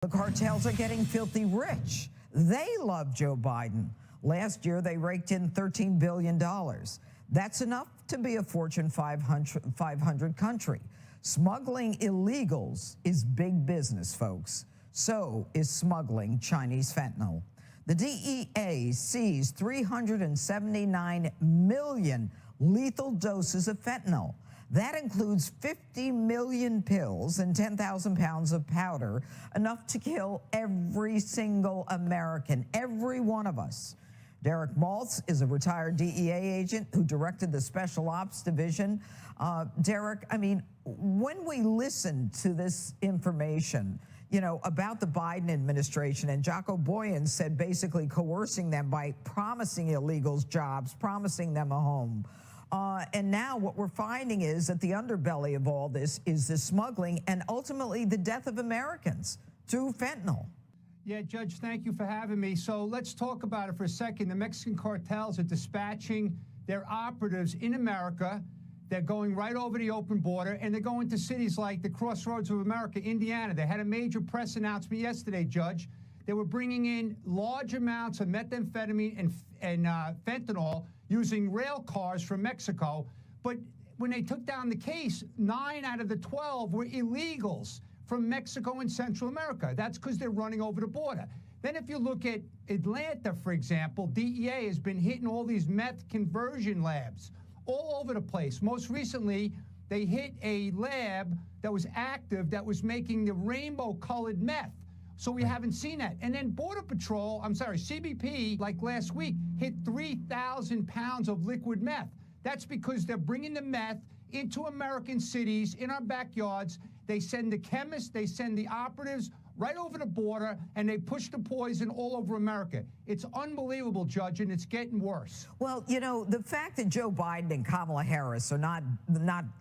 The cartels are getting filthy rich. They love Joe Biden. Last year, they raked in $13 billion. That's enough to be a Fortune 500 country. Smuggling illegals is big business, folks. So is smuggling Chinese fentanyl. The DEA seized 379 million lethal doses of fentanyl. That includes 50 million pills and 10,000 pounds of powder, enough to kill every single American, every one of us. Derek Maltz is a retired DEA agent who directed the Special Ops Division. Derek, I mean, when we listen to this information, you know, about the Biden administration, and Jocko Boyan said basically coercing them by promising illegals jobs, promising them a home. And now what we're finding is that the underbelly of all this is the smuggling and ultimately the death of Americans through fentanyl. Yeah, Judge, thank you for having me. So let's talk about it for a second. The Mexican cartels are dispatching their operatives in America. They're going right over the open border, and they're going to cities like the Crossroads of America, Indiana. They had a major press announcement yesterday, Judge. They were bringing in large amounts of methamphetamine and fentanyl using rail cars from Mexico. But when they took down the case, 9 out of the 12 were illegals from Mexico and Central America. That's because they're running over the border. Then if you look at Atlanta, for example, DEA has been hitting all these meth conversion labs all over the place. Most recently, they hit a lab that was active that was making the rainbow-colored meth. So we haven't seen that. And then Border Patrol, CBP, like last week, hit 3,000 pounds of liquid meth. That's because they're bringing the meth into American cities, in our backyards. They send the chemists, they send the operatives right over the border, and they push the poison all over America. It's unbelievable, Judge, and it's getting worse. Well, you know, the fact that Joe Biden and Kamala Harris are not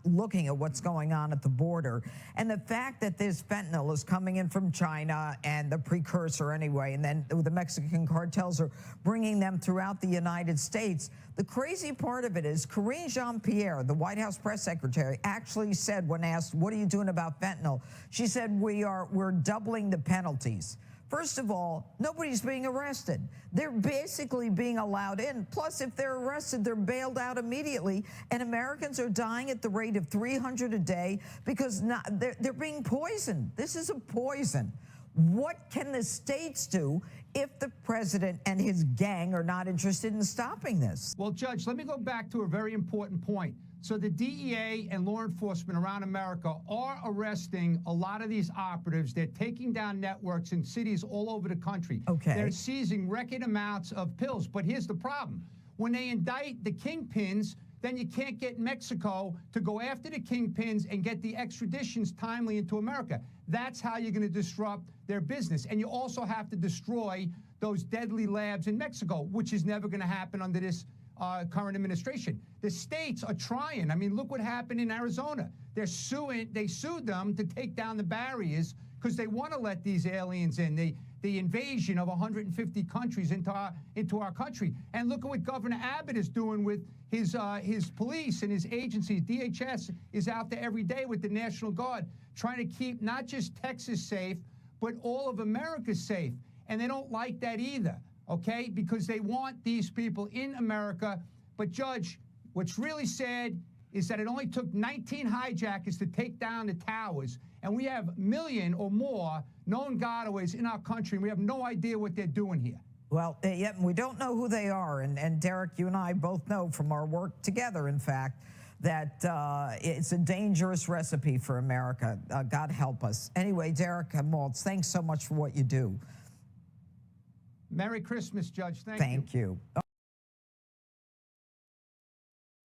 looking at what's going on at the border, and the fact that this fentanyl is coming in from China and the precursor anyway, and then the Mexican cartels are bringing them throughout the United States. The crazy part of it is Karine Jean-Pierre, the White House press secretary, actually said when asked, what are you doing about fentanyl? She said, we're doubling the penalties. First of all, nobody's being arrested. They're basically being allowed in. Plus, if they're arrested, they're bailed out immediately. And Americans are dying at the rate of 300 a day because they're being poisoned. This is a poison. What can the states do if the president and his gang are not interested in stopping this? Well, Judge, let me go back to a very important point. So the DEA and law enforcement around America are arresting a lot of these operatives. They're taking down networks in cities all over the country. Okay. They're seizing record amounts of pills. But here's the problem. When they indict the kingpins, then you can't get Mexico to go after the kingpins and get the extraditions timely into America. That's how you're going to disrupt their business. And you also have to destroy those deadly labs in Mexico, which is never going to happen under this current administration. The states are trying. I mean, look what happened in Arizona. They sued them to take down the barriers because they want to let these aliens in. The invasion of 150 countries into our country. And look at what Governor Abbott is doing with his police and his agencies. DHS is out there every day with the National Guard trying to keep not just Texas safe, but all of America safe. And they don't like that either, okay? Because they want these people in America. But, Judge, what's really sad is that it only took 19 hijackers to take down the towers. And we have 1 million or more known gotaways in our country, and we have no idea what they're doing here. Well, yet we don't know who they are. And Derek, you and I both know from our work together, in fact, that it's a dangerous recipe for America. God help us. Anyway, Derek Maltz, thanks so much for what you do. Merry Christmas, Judge. Thank you.